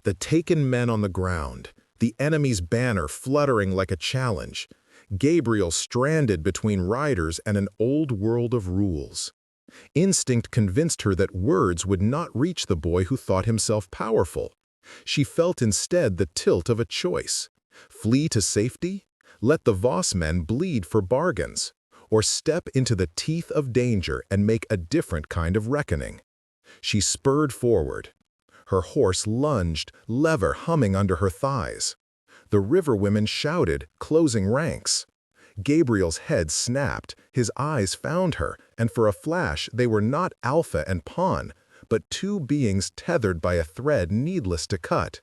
Speaker 1: The taken men on the ground, the enemy's banner fluttering like a challenge, Gabriel stranded between riders and an old world of rules. Instinct convinced her that words would not reach the boy who thought himself powerful. She felt instead the tilt of a choice. Flee to safety? Let the Voss men bleed for bargains, or step into the teeth of danger and make a different kind of reckoning. She spurred forward. Her horse lunged, lever humming under her thighs. The riverwomen shouted, closing ranks. Gabriel's head snapped, his eyes found her, and for a flash they were not Alpha and Pawn, but 2 beings tethered by a thread needless to cut.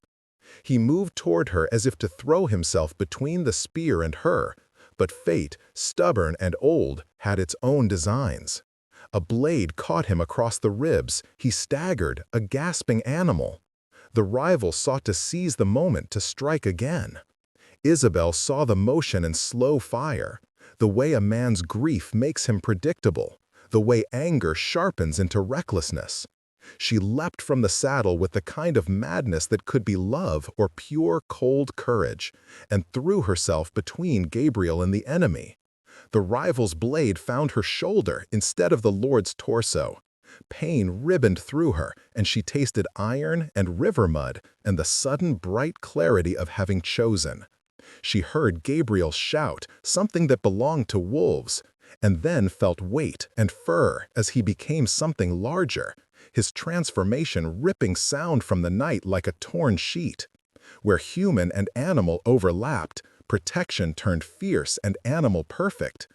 Speaker 1: He moved toward her as if to throw himself between the spear and her, but fate, stubborn and old, had its own designs. A blade caught him across the ribs. He staggered, a gasping animal. The rival sought to seize the moment to strike again. Isabel saw the motion and slow fire, the way a man's grief makes him predictable, the way anger sharpens into recklessness. She leapt from the saddle with the kind of madness that could be love or pure, cold courage, and threw herself between Gabriel and the enemy. The rival's blade found her shoulder instead of the Lord's torso. Pain ribboned through her, and she tasted iron and river mud and the sudden bright clarity of having chosen. She heard Gabriel shout something that belonged to wolves, and then felt weight and fur as he became something larger, his transformation ripping sound from the night like a torn sheet. Where human and animal overlapped, protection turned fierce and animal perfect.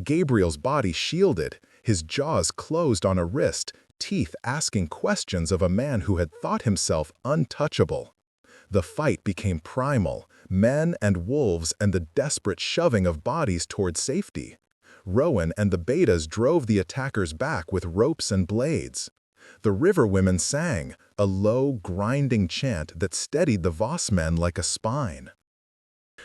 Speaker 1: Gabriel's body shielded, his jaws closed on a wrist, teeth asking questions of a man who had thought himself untouchable. The fight became primal, men and wolves and the desperate shoving of bodies toward safety. Rowan and the betas drove the attackers back with ropes and blades. The riverwomen sang, a low, grinding chant that steadied the Voss men like a spine.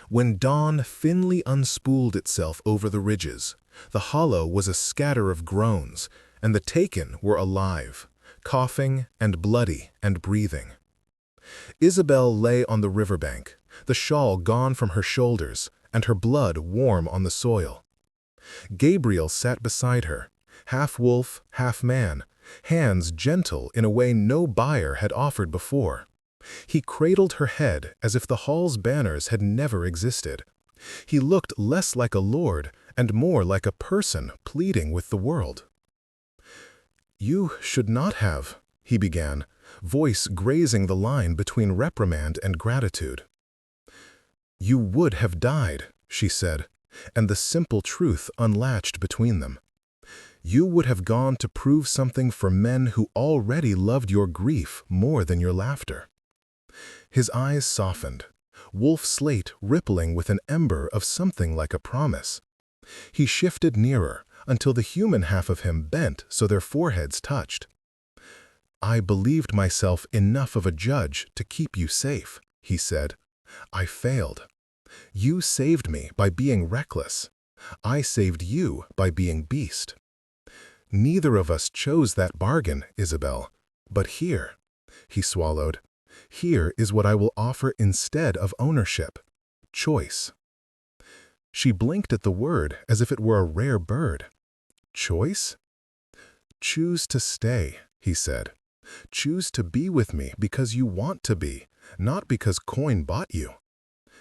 Speaker 1: When dawn thinly unspooled itself over the ridges, the hollow was a scatter of groans, and the taken were alive, coughing and bloody and breathing. Isabel lay on the riverbank, the shawl gone from her shoulders, and her blood warm on the soil. Gabriel sat beside her, half wolf, half man, hands gentle in a way no buyer had offered before. He cradled her head as if the hall's banners had never existed. He looked less like a lord and more like a person pleading with the world. "You should not have," he began, voice grazing the line between reprimand and gratitude. "You would have died," she said, and the simple truth unlatched between them. "You would have gone to prove something for men who already loved your grief more than your laughter." His eyes softened, wolf slate rippling with an ember of something like a promise. He shifted nearer until the human half of him bent so their foreheads touched. "I believed myself enough of a judge to keep you safe," he said. "I failed. You saved me by being reckless. I saved you by being beast. Neither of us chose that bargain, Isabel. But here," he swallowed, "here is what I will offer instead of ownership. Choice." She blinked at the word as if it were a rare bird. "Choice?" "Choose to stay," he said. "Choose to be with me because you want to be, not because coin bought you.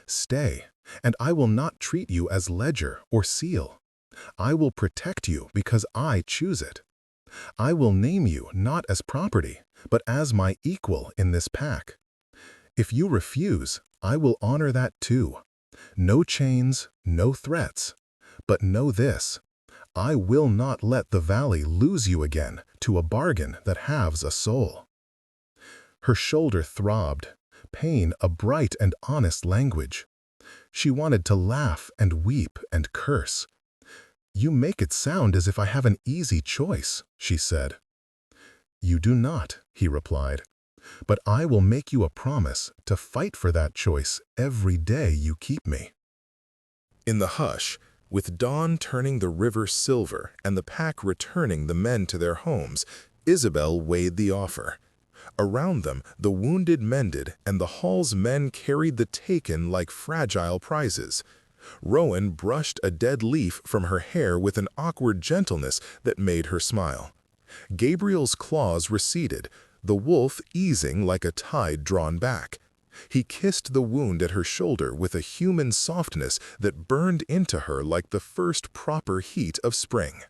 Speaker 1: Stay, and I will not treat you as ledger or seal. I will protect you because I choose it. I will name you not as property, but as my equal in this pack. If you refuse, I will honor that too. No chains, no threats. But know this, I will not let the valley lose you again to a bargain that halves a soul." Her shoulder throbbed, pain a bright and honest language. She wanted to laugh and weep and curse. "You make it sound as if I have an easy choice," she said. "You do not," he replied. "But I will make you a promise to fight for that choice every day you keep me." In the hush, with dawn turning the river silver and the pack returning the men to their homes, Isabel weighed the offer. Around them, the wounded mended, and the hall's men carried the taken like fragile prizes. Rowan brushed a dead leaf from her hair with an awkward gentleness that made her smile. Gabriel's claws receded, the wolf easing like a tide drawn back. He kissed the wound at her shoulder with a human softness that burned into her like the first proper heat of spring.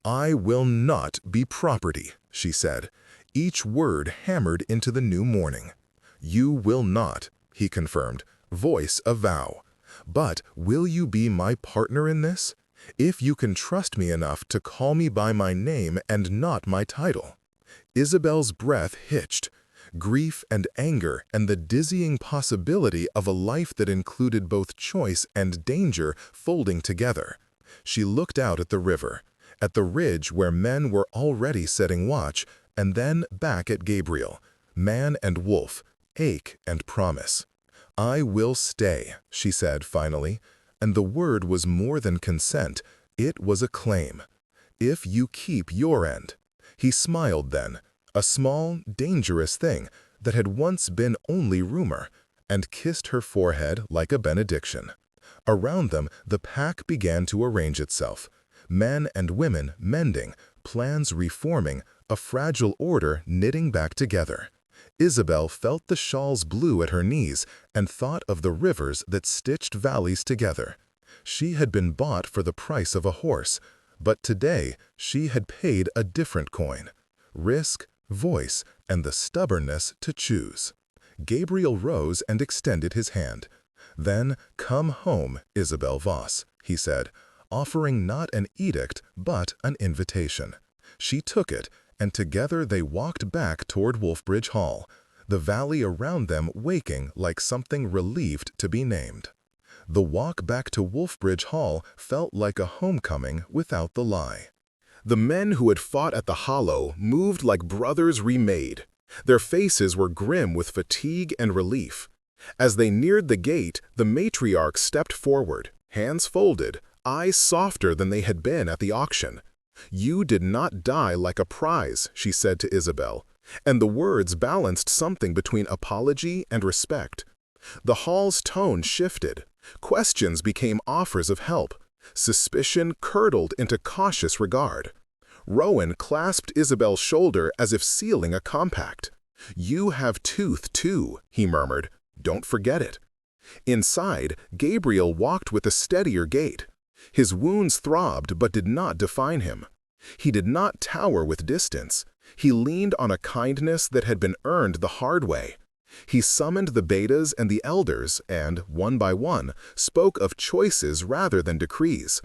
Speaker 1: "I will not be property," she said, each word hammered into the new morning. "You will not," he confirmed, voice a vow. "But will you be my partner in this? If you can trust me enough to call me by my name and not my title." Isabel's breath hitched. Grief and anger and the dizzying possibility of a life that included both choice and danger folding together. She looked out at the river, at the ridge where men were already setting watch, and then back at Gabriel, man and wolf, ache and promise. "I will stay," she said finally, and the word was more than consent, it was a claim. "If you keep your end." He smiled then, a small, dangerous thing that had once been only rumor, and kissed her forehead like a benediction. Around them, the pack began to arrange itself, men and women mending, plans reforming, a fragile order knitting back together. Isabel felt the shawl's blue at her knees and thought of the rivers that stitched valleys together. She had been bought for the price of a horse, but today she had paid a different coin: risk, voice, and the stubbornness to choose. Gabriel rose and extended his hand. Then, "Come home, Isabel Voss," he said, offering not an edict but an invitation. She took it, and together they walked back toward Wolfbridge Hall, the valley around them waking like something relieved to be named. The walk back to Wolfbridge Hall felt like a homecoming without the lie. The men who had fought at the Hollow moved like brothers remade. Their faces were grim with fatigue and relief. As they neared the gate, the matriarch stepped forward, hands folded, eyes softer than they had been at the auction. "You did not die like a prize," she said to Isabel, and the words balanced something between apology and respect. The hall's tone shifted. Questions became offers of help. Suspicion curdled into cautious regard. Rowan clasped Isabel's shoulder as if sealing a compact. "You have tooth, too," he murmured. "Don't forget it." Inside, Gabriel walked with a steadier gait. His wounds throbbed but did not define him. He did not tower with distance. He leaned on a kindness that had been earned the hard way. He summoned the betas and the elders and, one by one, spoke of choices rather than decrees.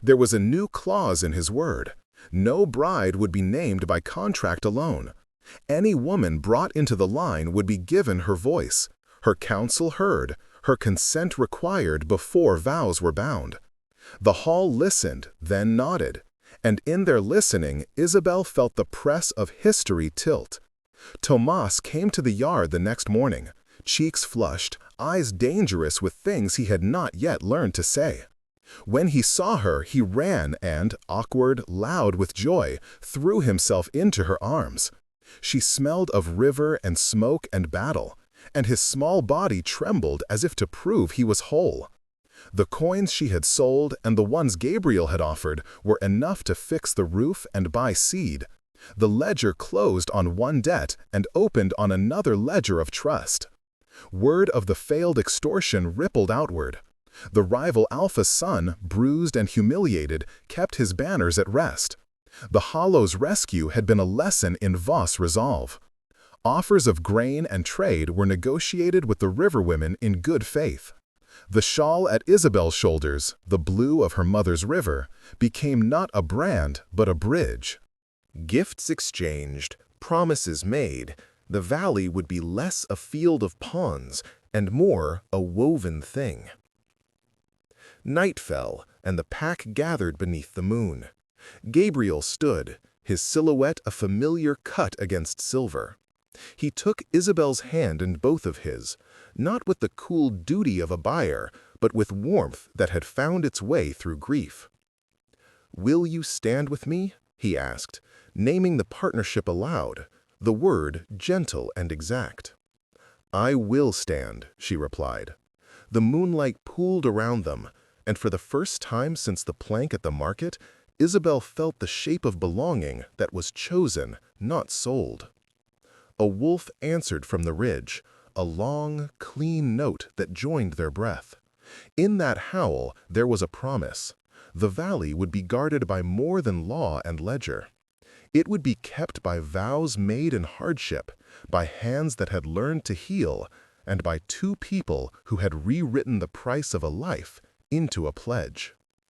Speaker 1: There was a new clause in his word. No bride would be named by contract alone. Any woman brought into the line would be given her voice, her counsel heard, her consent required before vows were bound. The hall listened, then nodded, and in their listening, Isabel felt the press of history tilt. Tomas came to the yard the next morning, cheeks flushed, eyes dangerous with things he had not yet learned to say. When he saw her, he ran and, awkward, loud with joy, threw himself into her arms. She smelled of river and smoke and battle, and his small body trembled as if to prove he was whole. The coins she had sold and the ones Gabriel had offered were enough to fix the roof and buy seed. The ledger closed on one debt and opened on another ledger of trust. Word of the failed extortion rippled outward. The rival Alpha's son, bruised and humiliated, kept his banners at rest. The Hollow's rescue had been a lesson in Voss resolve. Offers of grain and trade were negotiated with the riverwomen in good faith. The shawl at Isabel's shoulders, the blue of her mother's river, became not a brand but a bridge. Gifts exchanged, promises made, the valley would be less a field of pawns and more a woven thing. Night fell, and the pack gathered beneath the moon. Gabriel stood, his silhouette a familiar cut against silver. He took Isabel's hand in both of his, not with the cool duty of a buyer, but with warmth that had found its way through grief. "Will you stand with me?" he asked, naming the partnership aloud, the word gentle and exact. "I will stand," she replied. The moonlight pooled around them, and for the first time since the plank at the market, Isabel felt the shape of belonging that was chosen, not sold. A wolf answered from the ridge, a long, clean note that joined their breath. In that howl there was a promise. The valley would be guarded by more than law and ledger. It would be kept by vows made in hardship, by hands that had learned to heal, and by two people who had rewritten the price of a life into a pledge.